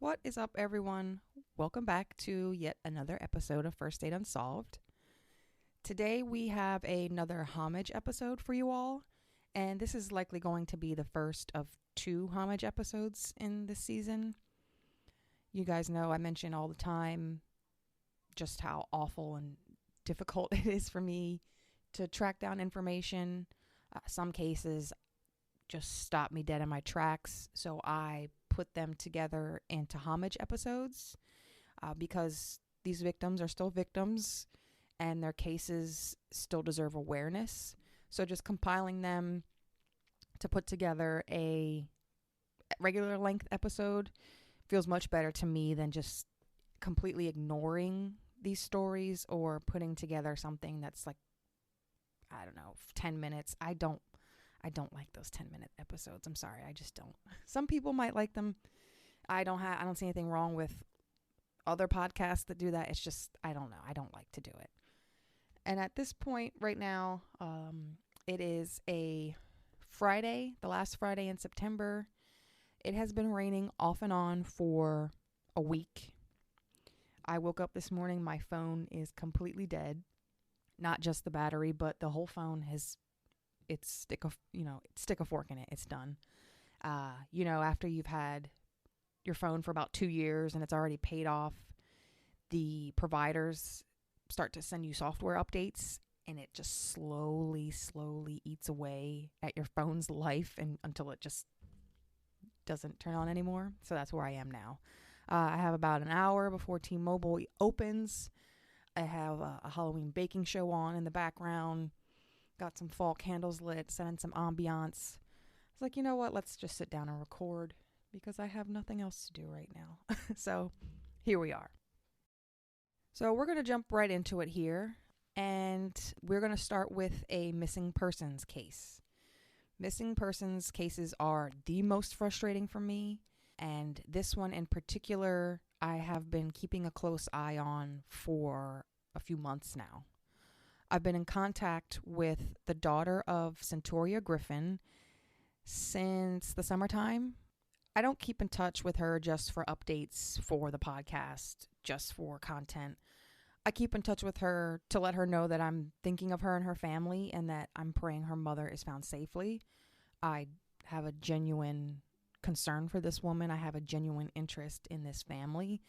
What is up, everyone? Welcome back to yet another episode of First Date Unsolved. Today we have another Homage episode for you all, and this is likely going to be the first of two Homage episodes in this season. You guys know I mention all the time just how awful and difficult it is for me to track down information. Some cases just stop me dead in my tracks, so I put them together into Homage episodes because these victims are still victims and their cases still deserve awareness. So just compiling them to put together a regular length episode feels much better to me than just completely ignoring these stories or putting together something that's like, I don't know, 10 minutes. I don't like those 10-minute episodes. I'm sorry, I just don't. Some people might like them. I don't see anything wrong with other podcasts that do that. It's just, I don't know. I don't like to do it. And at this point right now, it is a Friday, the last Friday in September. It has been raining off and on for a week. I woke up this morning, my phone is completely dead. Not just the battery, but the whole phone has stick a fork in it. It's done. After you've had your phone for about 2 years and it's already paid off, the providers start to send you software updates, and it just slowly eats away at your phone's life until it just doesn't turn on anymore. So that's where I am now. I have about an hour before T-Mobile opens. I have a Halloween baking show on in the background. Got some fall candles lit, set in some ambiance. I was like, you know what? Let's just sit down and record because I have nothing else to do right now. So here we are. So we're going to jump right into it here. And we're going to start with a missing persons case. Missing persons cases are the most frustrating for me. And this one in particular, I have been keeping a close eye on for a few months now. I've been in contact with the daughter of Cintoria Griffin since the summertime. I don't keep in touch with her just for updates for the podcast, just for content. I keep in touch with her to let her know that I'm thinking of her and her family and that I'm praying her mother is found safely. I have a genuine concern for this woman. I have a genuine interest in this family.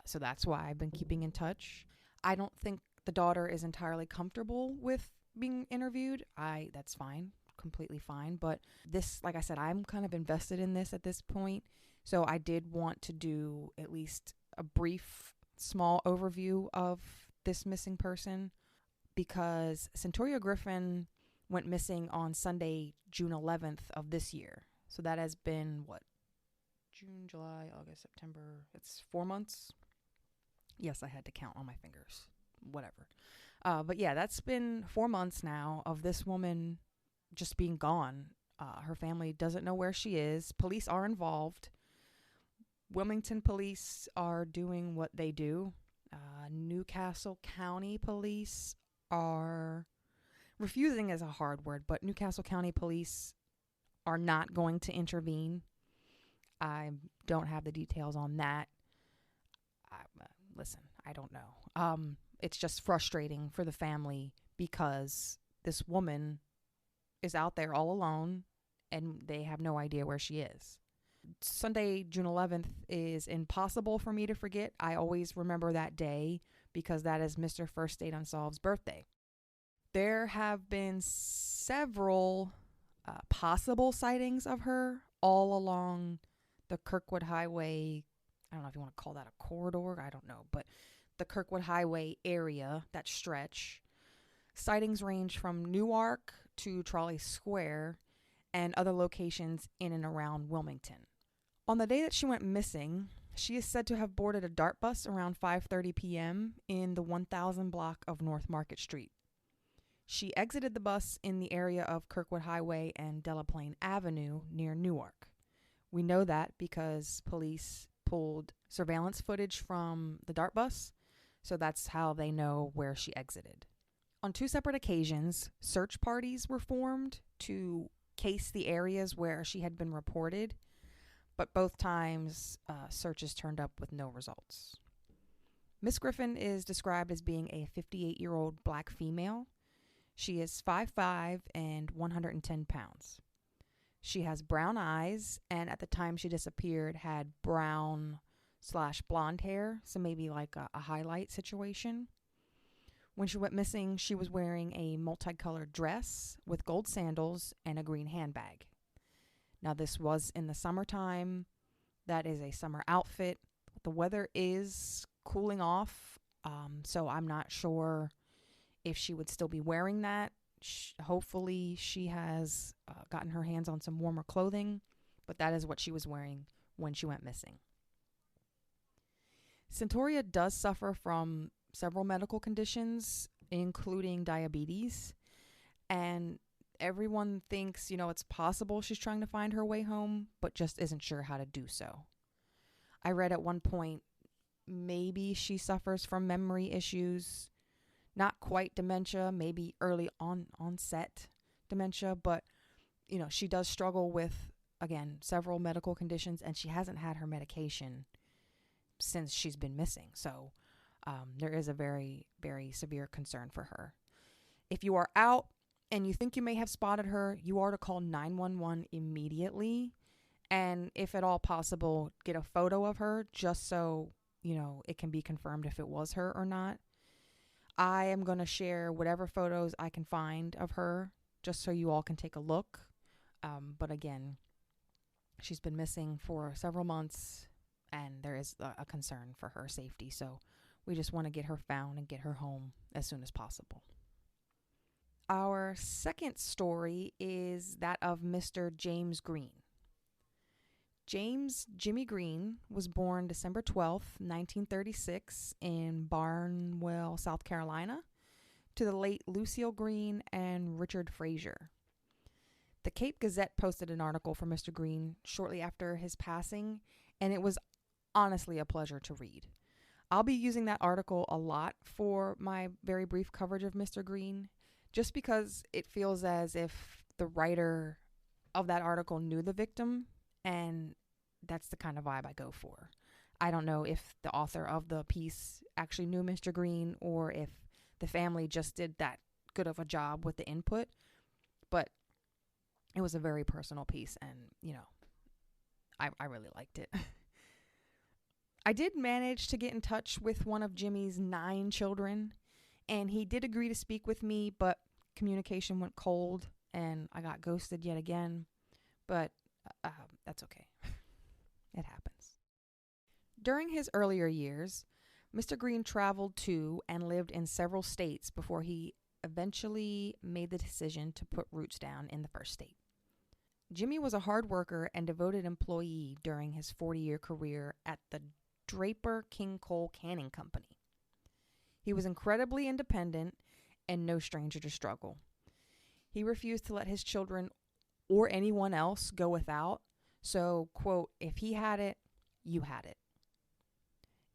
So that's why I've been keeping in touch. I don't think the daughter is entirely comfortable with being interviewed. That's fine, completely fine. But this, like I said, I'm kind of invested in this at this point. So I did want to do at least a brief, small overview of this missing person because Cintoria Griffin went missing on Sunday, June 11th of this year. So that has been, June, July, August, September. It's 4 months. Yes, I had to count on my fingers. Whatever. But yeah, that's been 4 months now of this woman just being gone. Her family doesn't know where she is. Police are involved. Wilmington police are doing what they do. Newcastle County police are refusing is a hard word, but Newcastle County police are not going to intervene. I don't have the details on that. Listen, I don't know. It's just frustrating for the family because this woman is out there all alone and they have no idea where she is. Sunday, June 11th is impossible for me to forget. I always remember that day because that is Mr. First Date Unsolved's birthday. There have been several possible sightings of her all along the Kirkwood Highway. I don't know if you want to call that a corridor. I don't know. But the Kirkwood Highway area, that stretch. Sightings range from Newark to Trolley Square and other locations in and around Wilmington. On the day that she went missing, she is said to have boarded a DART bus around 5:30 p.m. in the 1000 block of North Market Street. She exited the bus in the area of Kirkwood Highway and Delaplane Avenue near Newark. We know that because police pulled surveillance footage from the DART bus, so that's how they know where she exited. On 2 separate occasions, search parties were formed to case the areas where she had been reported, but both times searches turned up with no results. Miss Griffin is described as being a 58-year-old black female. She is 5'5" and 110 pounds. She has brown eyes, and at the time she disappeared had brown/blonde hair, so maybe like a highlight situation. When she went missing, she was wearing a multicolored dress with gold sandals and a green handbag. Now, this was in the summertime. That is a summer outfit. The weather is cooling off, so I'm not sure if she would still be wearing that. Hopefully she has gotten her hands on some warmer clothing, but that is what she was wearing when she went missing. Cintoria does suffer from several medical conditions, including diabetes, and everyone thinks, it's possible she's trying to find her way home, but just isn't sure how to do so. I read at one point maybe she suffers from memory issues, not quite dementia, maybe early onset dementia, but she does struggle with, again, several medical conditions, and she hasn't had her medication since she's been missing. So there is a very, very severe concern for her. If you are out and you think you may have spotted her, you are to call 911 immediately. And if at all possible, get a photo of her just so, it can be confirmed if it was her or not. I am going to share whatever photos I can find of her just so you all can take a look. But again, she's been missing for several months and there is a concern for her safety. So we just want to get her found and get her home as soon as possible. Our second story is that of Mr. James Green. James Jimmy Green was born December 12th, 1936 in Barnwell, South Carolina, to the late Lucille Green and Richard Frazier. The Cape Gazette posted an article for Mr. Green shortly after his passing, and it was honestly a pleasure to read. I'll be using that article a lot for my very brief coverage of Mr. Green, just because it feels as if the writer of that article knew the victim, and that's the kind of vibe I go for. I don't know if the author of the piece actually knew Mr. Green or if the family just did that good of a job with the input, but it was a very personal piece, and, I really liked it. I did manage to get in touch with one of Jimmy's 9 children, and he did agree to speak with me, but communication went cold, and I got ghosted yet again, but that's okay. It happens. During his earlier years, Mr. Green traveled to and lived in several states before he eventually made the decision to put roots down in the first state. Jimmy was a hard worker and devoted employee during his 40-year career at the Draper King Cole Canning Company. He was incredibly independent and no stranger to struggle. He refused to let his children or anyone else go without. So, quote, if he had it, you had it.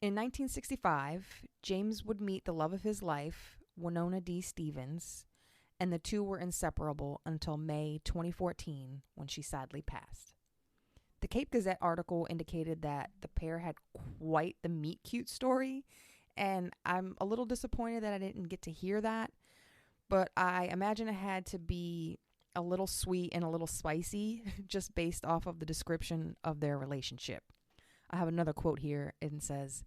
In 1965, James would meet the love of his life, Winona D. Stevens, and the two were inseparable until May 2014 when she sadly passed. The Cape Gazette article indicated that the pair had quite the meet-cute story, and I'm a little disappointed that I didn't get to hear that, but I imagine it had to be a little sweet and a little spicy just based off of the description of their relationship. I have another quote here and says,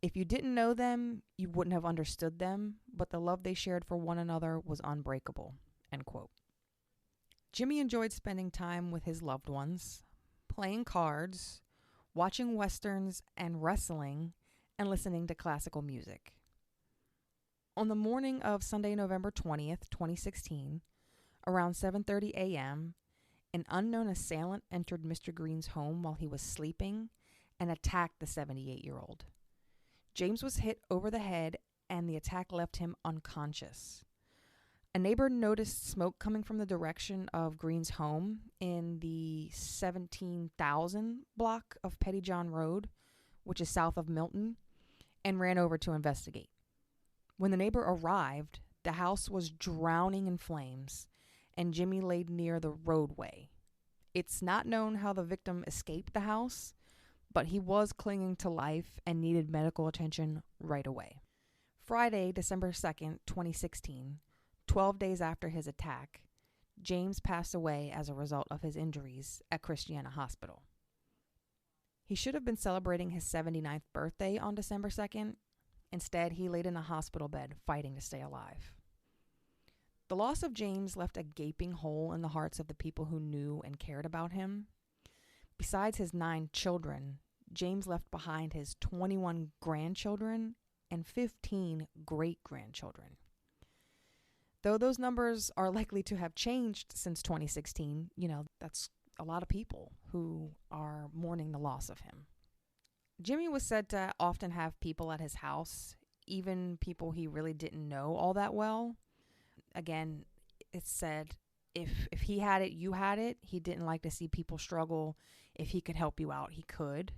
"If you didn't know them, you wouldn't have understood them, but the love they shared for one another was unbreakable." End quote. Jimmy enjoyed spending time with his loved ones, playing cards, watching westerns and wrestling, and listening to classical music. On the morning of Sunday, November 20th, 2016, around 7:30 a.m., an unknown assailant entered Mr. Green's home while he was sleeping and attacked the 78-year-old. James was hit over the head and the attack left him unconscious. A neighbor noticed smoke coming from the direction of Green's home in the 17,000 block of Pettyjohn Road, which is south of Milton, and ran over to investigate. When the neighbor arrived, the house was drowning in flames, and Jimmy laid near the roadway. It's not known how the victim escaped the house, but he was clinging to life and needed medical attention right away. Friday, December 2nd, 2016, 12 days after his attack, James passed away as a result of his injuries at Christiana Hospital. He should have been celebrating his 79th birthday on December 2nd. Instead, he laid in a hospital bed fighting to stay alive. The loss of James left a gaping hole in the hearts of the people who knew and cared about him. Besides his 9 children, James left behind his 21 grandchildren and 15 great-grandchildren. Though those numbers are likely to have changed since 2016, that's a lot of people who are mourning the loss of him. Jimmy was said to often have people at his house, even people he really didn't know all that well. Again, it's said if he had it, you had it. He didn't like to see people struggle. If he could help you out, he could.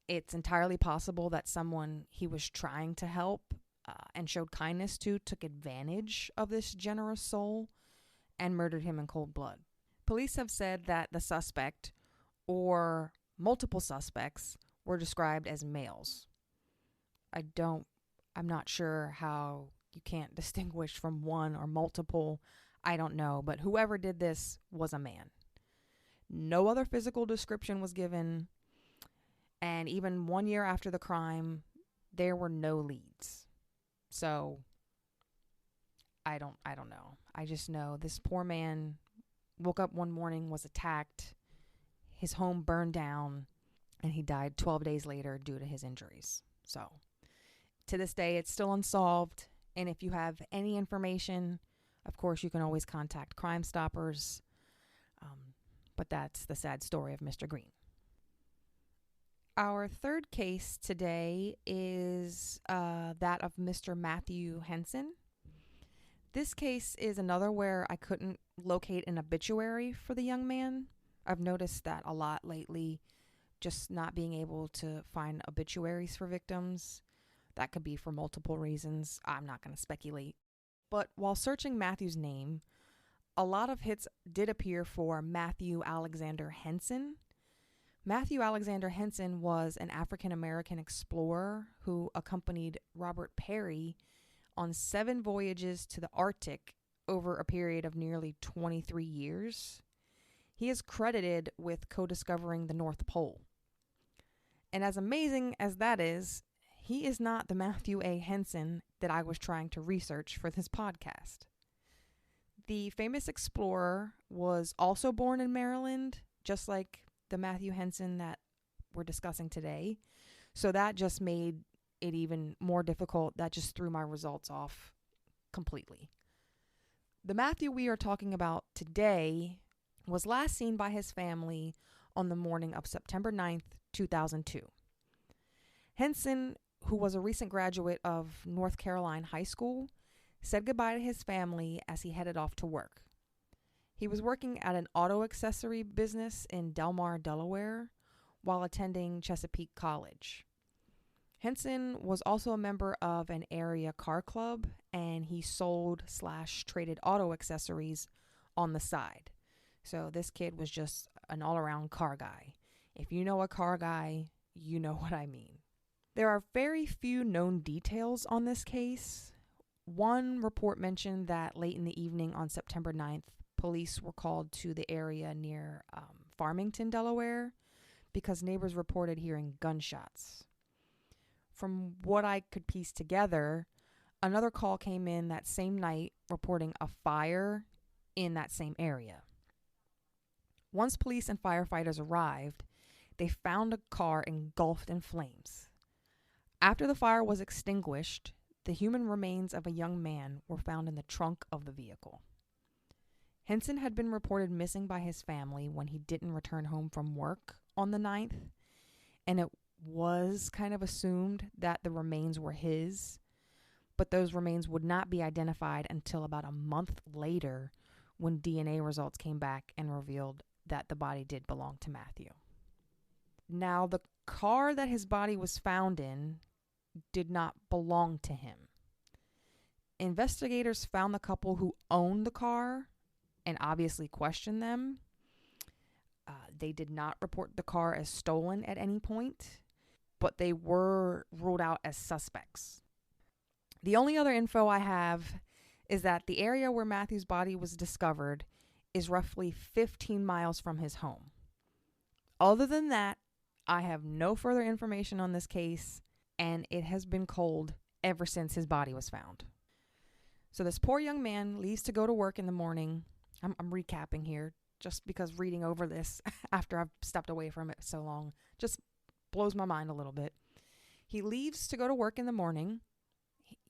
It's entirely possible that someone he was trying to help and showed kindness to took advantage of this generous soul and murdered him in cold blood. Police have said that the suspect, or multiple suspects, were described as males. I'm not sure how you can't distinguish from one or multiple. I don't know, but whoever did this was a man. No other physical description was given, and even 1 year after the crime, there were no leads. So, I don't know. I just know this poor man woke up one morning, was attacked, his home burned down, and he died 12 days later due to his injuries. So, to this day, it's still unsolved. And if you have any information, of course, you can always contact Crime Stoppers. But that's the sad story of Mr. Green. Our third case today is that of Mr. Matthew Henson. This case is another where I couldn't locate an obituary for the young man. I've noticed that a lot lately, just not being able to find obituaries for victims. That could be for multiple reasons. I'm not going to speculate. But while searching Matthew's name, a lot of hits did appear for Matthew Alexander Henson. Matthew Alexander Henson was an African-American explorer who accompanied Robert Peary on 7 voyages to the Arctic over a period of nearly 23 years. He is credited with co-discovering the North Pole. And as amazing as that is, he is not the Matthew A. Henson that I was trying to research for this podcast. The famous explorer was also born in Maryland, just like the Matthew Henson that we're discussing today. So that just made it even more difficult. That just threw my results off completely. The Matthew we are talking about today was last seen by his family on the morning of September 9th, 2002. Henson, who was a recent graduate of North Carolina High School, said goodbye to his family as he headed off to work. He was working at an auto accessory business in Delmar, Delaware, while attending Chesapeake College. Henson was also a member of an area car club, and he sold/traded auto accessories on the side. So this kid was just an all-around car guy. If you know a car guy, you know what I mean. There are very few known details on this case. One report mentioned that late in the evening on September 9th, police were called to the area near Farmington, Delaware, because neighbors reported hearing gunshots. From what I could piece together, another call came in that same night reporting a fire in that same area. Once police and firefighters arrived, they found a car engulfed in flames. After the fire was extinguished, the human remains of a young man were found in the trunk of the vehicle. Henson had been reported missing by his family when he didn't return home from work on the 9th, and it was kind of assumed that the remains were his, but those remains would not be identified until about a month later when DNA results came back and revealed that the body did belong to Matthew. Now, the car that his body was found in did not belong to him. Investigators found the couple who owned the car and obviously questioned them. They did not report the car as stolen at any point, but they were ruled out as suspects. The only other info I have is that the area where Matthew's body was discovered is roughly 15 miles from his home. Other than that, I have no further information on this case, and it has been cold ever since his body was found. So this poor young man leaves to go to work in the morning. I'm recapping here just because reading over this after I've stepped away from it so long just blows my mind a little bit. He leaves to go to work in the morning.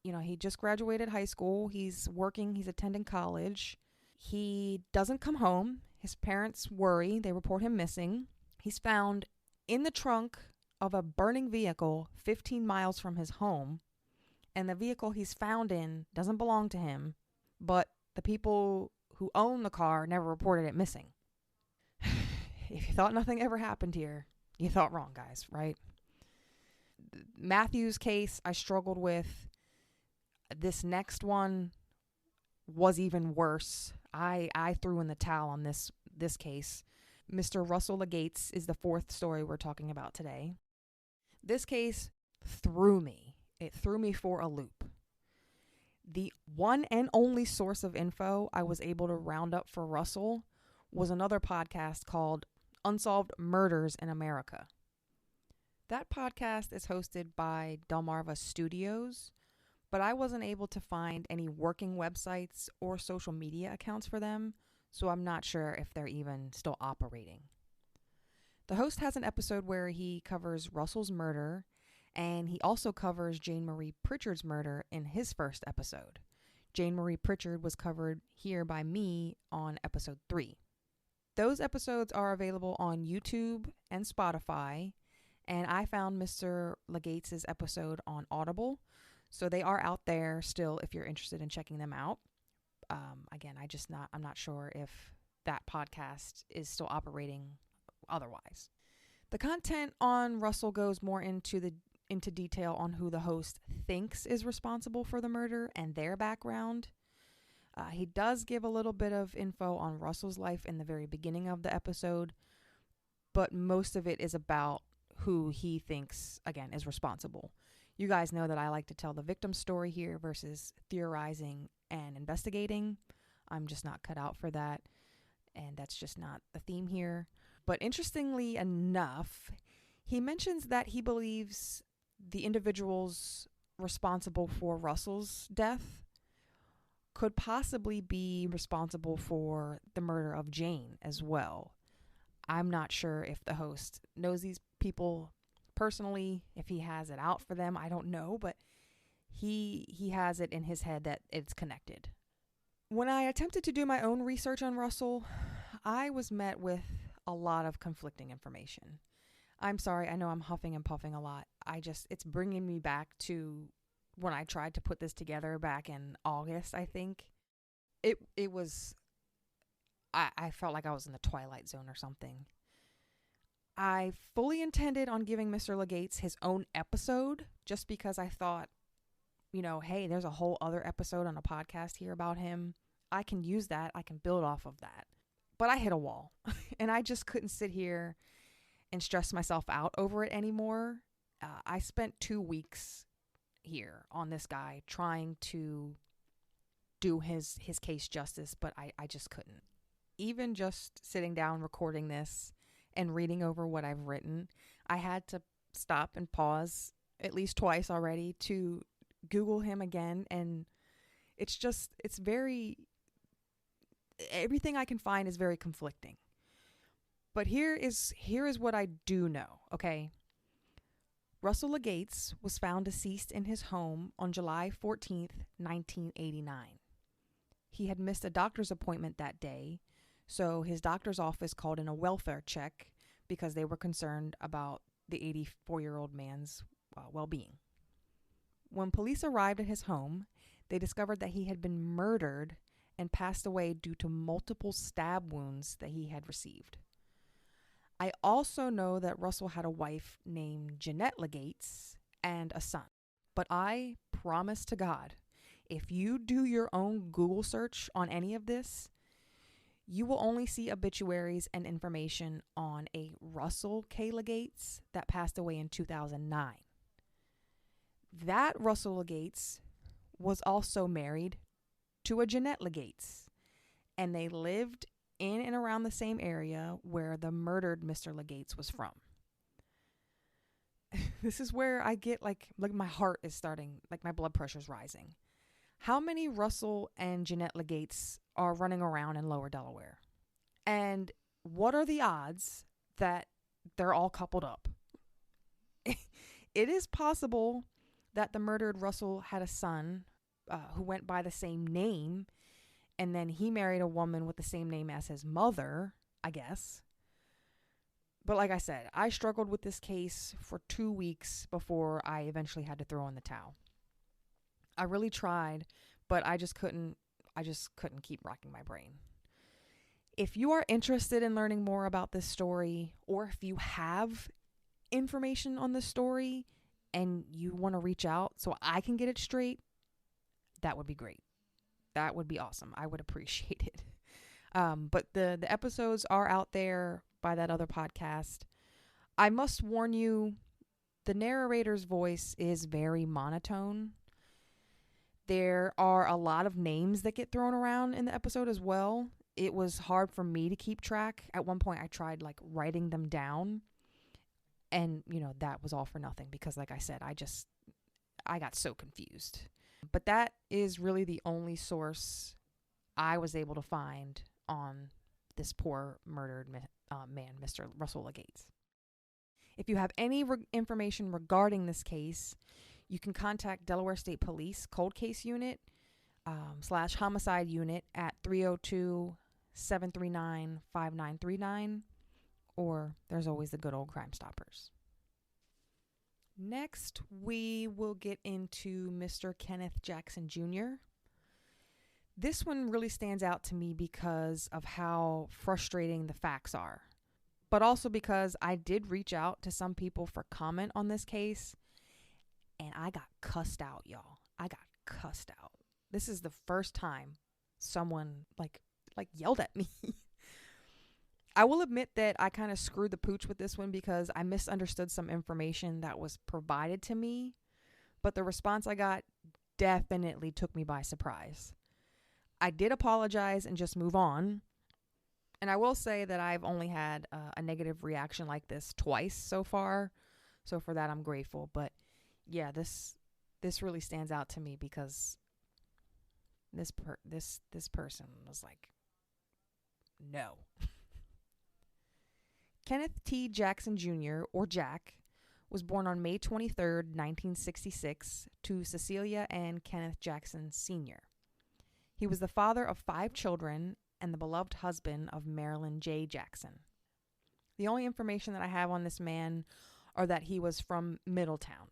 He just graduated high school. He's working. He's attending college. He doesn't come home. His parents worry. They report him missing. He's found in the trunk of a burning vehicle 15 miles from his home. And the vehicle he's found in doesn't belong to him, but the people who own the car never reported it missing. If you thought nothing ever happened here, you thought wrong, guys, right? Matthew's case I struggled with. This next one was even worse. I threw in the towel on this case. Mr. Russell Legates is the fourth story we're talking about today. This case threw me. It threw me for a loop. The one and only source of info I was able to round up for Russell was another podcast called Unsolved Murders in America. That podcast is hosted by Delmarva Studios, but I wasn't able to find any working websites or social media accounts for them, so I'm not sure if they're even still operating. The host has an episode where he covers Russell's murder, and he also covers Jane Marie Pritchard's murder in his first episode. Jane Marie Pritchard was covered here by me on episode 3. Those episodes are available on YouTube and Spotify, and I found Mr. Legates' episode on Audible, so they are out there still if you're interested in checking them out. Again, I'm not sure if that podcast is still operating otherwise. The content on Russell goes more into detail on who the host thinks is responsible for the murder and their background. He does give a little bit of info on Russell's life in the very beginning of the episode, but most of it is about who he thinks, again, is responsible. You guys know that I like to tell the victim's story here versus theorizing and investigating. I'm just not cut out for that, and that's just not the theme here. But interestingly enough, he mentions that he believes the individuals responsible for Russell's death could possibly be responsible for the murder of Jane as well. I'm not sure if the host knows these people personally, if he has it out for them, I don't know, but he has it in his head that it's connected. When I attempted to do my own research on Russell, I was met with a lot of conflicting information. I'm sorry, I know I'm huffing and puffing a lot. It's bringing me back to when I tried to put this together back in August, I think. It was, I felt like I was in the Twilight Zone or something. I fully intended on giving Mr. Legates his own episode just because I thought, hey, there's a whole other episode on a podcast here about him. I can use that. I can build off of that. But I hit a wall and I just couldn't sit here and stress myself out over it anymore. I spent 2 weeks here on this guy trying to do his case justice, but I just couldn't. Even just sitting down recording this and reading over what I've written, I had to stop and pause at least twice already to Google him again, and everything I can find is very conflicting. But here is what I do know, okay? Russell Legates was found deceased in his home on July 14th, 1989. He had missed a doctor's appointment that day, so his doctor's office called in a welfare check because they were concerned about the 84-year-old man's well-being. When police arrived at his home, they discovered that he had been murdered and passed away due to multiple stab wounds that he had received. I also know that Russell had a wife named Jeanette Legates and a son. But I promise to God, if you do your own Google search on any of this, you will only see obituaries and information on a Russell K. Legates that passed away in 2009. That Russell Legates was also married to a Jeanette Legates, and they lived in and around the same area where the murdered Mr. Legates was from. This is where I get like my heart is starting, like my blood pressure's rising. How many Russell and Jeanette Legates are running around in Lower Delaware? And what are the odds that they're all coupled up? It is possible that the murdered Russell had a son who went by the same name, and then he married a woman with the same name as his mother, I guess. But like I said, I struggled with this case for 2 weeks before I eventually had to throw in the towel. I really tried, but I just couldn't keep racking my brain. If you are interested in learning more about this story, or if you have information on this story and you want to reach out so I can get it straight, that would be great. That would be awesome. I would appreciate it. But the episodes are out there by that other podcast. I must warn you, the narrator's voice is very monotone. There are a lot of names that get thrown around in the episode as well. It was hard for me to keep track. At one point I tried like writing them down, and that was all for nothing because like I said, I got so confused. But that is really the only source I was able to find on this poor murdered man, Mr. Russell Legates. If you have any information regarding this case, you can contact Delaware State Police Cold Case Unit / Homicide Unit at 302-739-5939, or there's always the good old Crime Stoppers. Next, we will get into Mr. Kenneth Jackson Jr. This one really stands out to me because of how frustrating the facts are, but also because I did reach out to some people for comment on this case, and I got cussed out, y'all. I got cussed out. This is the first time someone like yelled at me. I will admit that I kind of screwed the pooch with this one because I misunderstood some information that was provided to me, but the response I got definitely took me by surprise. I did apologize and just move on. And I will say that I've only had a negative reaction like this twice so far. So for that, I'm grateful. But yeah, this really stands out to me because this person was like, no. Kenneth T. Jackson Jr., or Jack, was born on May 23rd, 1966, to Cecilia and Kenneth Jackson Sr. He was the father of 5 children and the beloved husband of Marilyn J. Jackson. The only information that I have on this man are that he was from Middletown.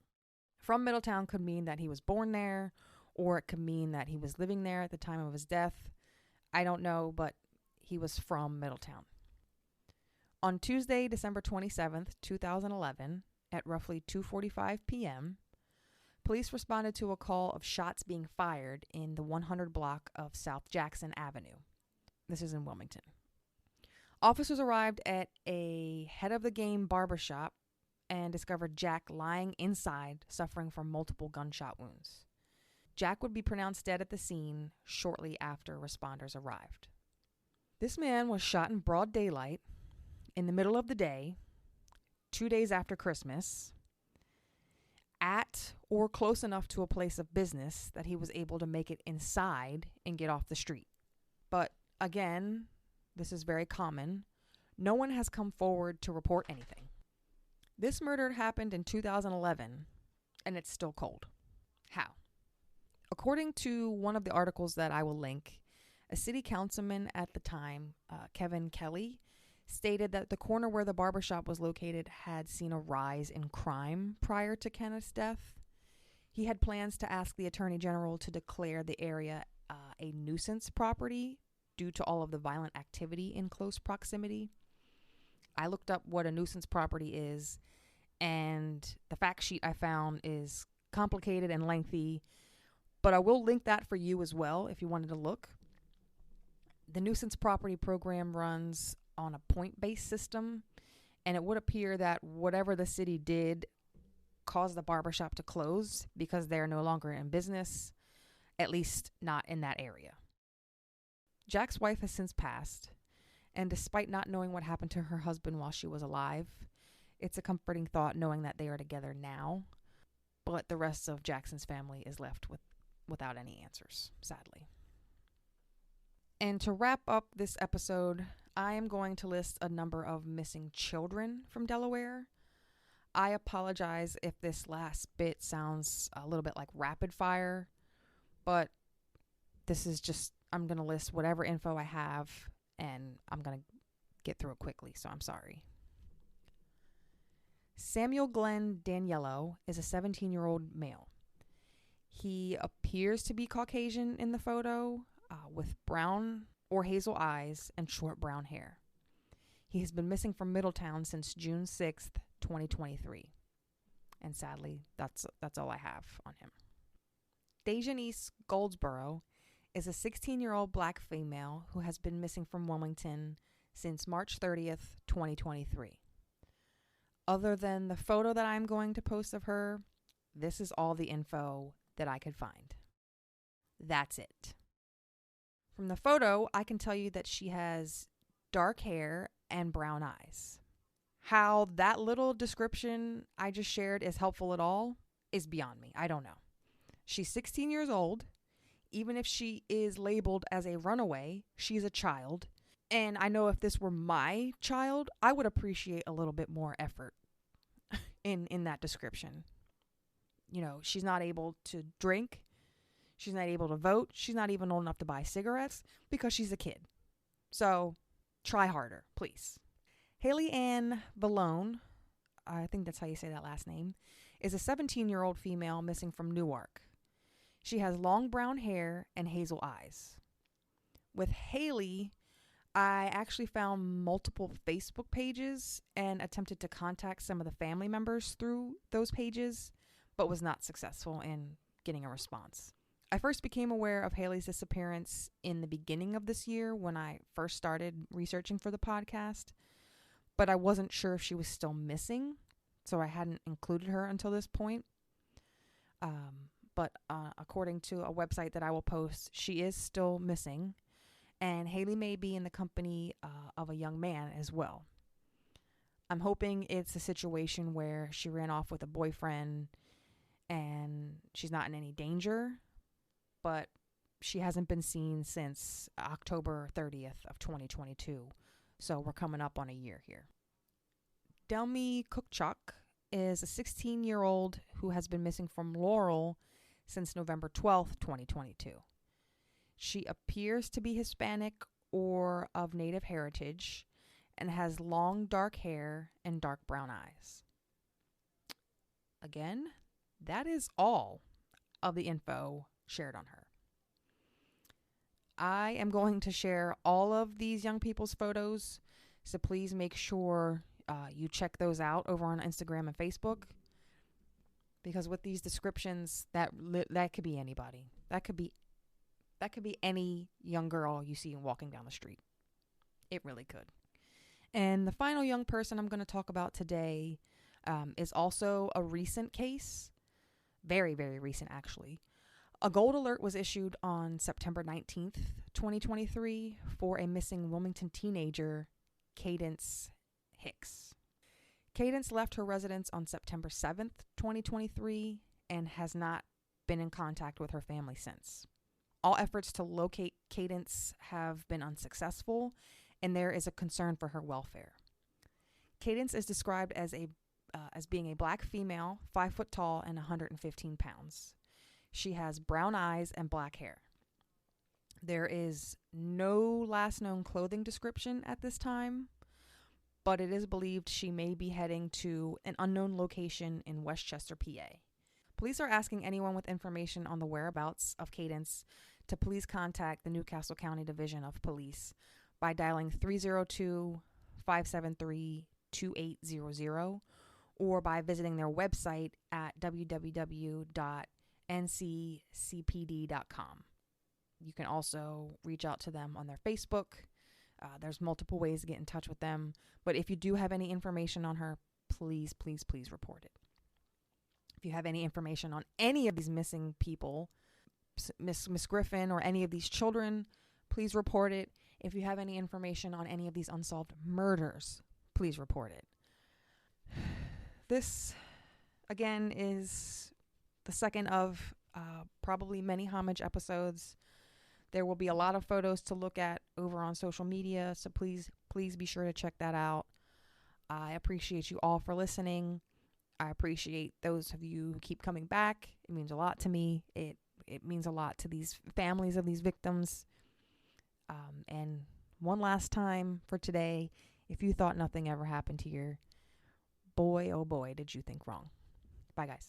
From Middletown could mean that he was born there, or it could mean that he was living there at the time of his death. I don't know, but he was from Middletown. On Tuesday, December 27th, 2011, at roughly 2:45 p.m., police responded to a call of shots being fired in the 100 block of South Jackson Avenue. This is in Wilmington. Officers arrived at a head-of-the-game barbershop and discovered Jack lying inside, suffering from multiple gunshot wounds. Jack would be pronounced dead at the scene shortly after responders arrived. This man was shot in broad daylight, in the middle of the day, 2 days after Christmas, at or close enough to a place of business that he was able to make it inside and get off the street. But again, this is very common. No one has come forward to report anything. This murder happened in 2011, and it's still cold. How? According to one of the articles that I will link, a city councilman at the time, Kevin Kelly, stated that the corner where the barbershop was located had seen a rise in crime prior to Kenneth's death. He had plans to ask the Attorney General to declare the area a nuisance property due to all of the violent activity in close proximity. I looked up what a nuisance property is, and the fact sheet I found is complicated and lengthy, but I will link that for you as well if you wanted to look. The nuisance property program runs on a point-based system, and it would appear that whatever the city did caused the barbershop to close because they're no longer in business, at least not in that area. Jack's wife has since passed, and despite not knowing what happened to her husband while she was alive, it's a comforting thought knowing that they are together now, but the rest of Jackson's family is left without any answers, sadly. And to wrap up this episode, I am going to list a number of missing children from Delaware. I apologize if this last bit sounds a little bit like rapid fire, but this is just, I'm going to list whatever info I have, and I'm going to get through it quickly, so I'm sorry. Samuel Glenn Daniello is a 17-year-old male. He appears to be Caucasian in the photo, with brown or hazel eyes and short brown hair. He has been missing from Middletown since June 6th, 2023. And sadly, that's all I have on him. Dejanice Goldsboro is a 16-year-old black female who has been missing from Wilmington since March 30th, 2023. Other than the photo that I'm going to post of her, this is all the info that I could find. That's it. From the photo, I can tell you that she has dark hair and brown eyes. How that little description I just shared is helpful at all is beyond me. I don't know. She's 16 years old. Even if she is labeled as a runaway, she's a child. And I know if this were my child, I would appreciate a little bit more effort in that description. You know, she's not able to drink. She's not able to vote. She's not even old enough to buy cigarettes because she's a kid. So try harder, please. Haley Ann Vallone, I think that's how you say that last name, is a 17-year-old female missing from Newark. She has long brown hair and hazel eyes. With Haley, I actually found multiple Facebook pages and attempted to contact some of the family members through those pages, but was not successful in getting a response. I first became aware of Haley's disappearance in the beginning of this year when I first started researching for the podcast, but I wasn't sure if she was still missing, so I hadn't included her until this point. But according to a website that I will post, she is still missing, and Haley may be in the company of a young man as well. I'm hoping it's a situation where she ran off with a boyfriend and she's not in any danger, but she hasn't been seen since October 30th of 2022. So we're coming up on a year here. Delmy Kukchuk is a 16-year-old who has been missing from Laurel since November 12th, 2022. She appears to be Hispanic or of Native heritage and has long dark hair and dark brown eyes. Again, that is all of the info shared on her. I am going to share all of these young people's photos, so please make sure you check those out over on Instagram and Facebook, because with these descriptions, that could be anybody. That could be any young girl you see walking down the street. It really could. And the final young person I'm going to talk about today is also a recent case. Very, very recent, actually. A gold alert was issued on September 19th, 2023 for a missing Wilmington teenager, Cadence Hicks. Cadence left her residence on September 7th, 2023 and has not been in contact with her family since. All efforts to locate Cadence have been unsuccessful, and there is a concern for her welfare. Cadence is described as being a black female, 5 foot tall and 115 pounds. She has brown eyes and black hair. There is no last known clothing description at this time, but it is believed she may be heading to an unknown location in Westchester, PA. Police are asking anyone with information on the whereabouts of Cadence to please contact the Newcastle County Division of Police by dialing 302-573-2800 or by visiting their website at www.ncpd.com. You can also reach out to them on their Facebook. There's multiple ways to get in touch with them. But if you do have any information on her, please, please, please report it. If you have any information on any of these missing people, Miss Griffin or any of these children, please report it. If you have any information on any of these unsolved murders, please report it. This, again, is the second of probably many Homage episodes. There will be a lot of photos to look at over on social media, so please be sure to check that out. I appreciate you all for listening. I appreciate those of you who keep coming back. It means a lot to me. It means a lot to these families of these victims. And one last time for today, if you thought nothing ever happened here, boy, oh boy, did you think wrong. Bye, guys.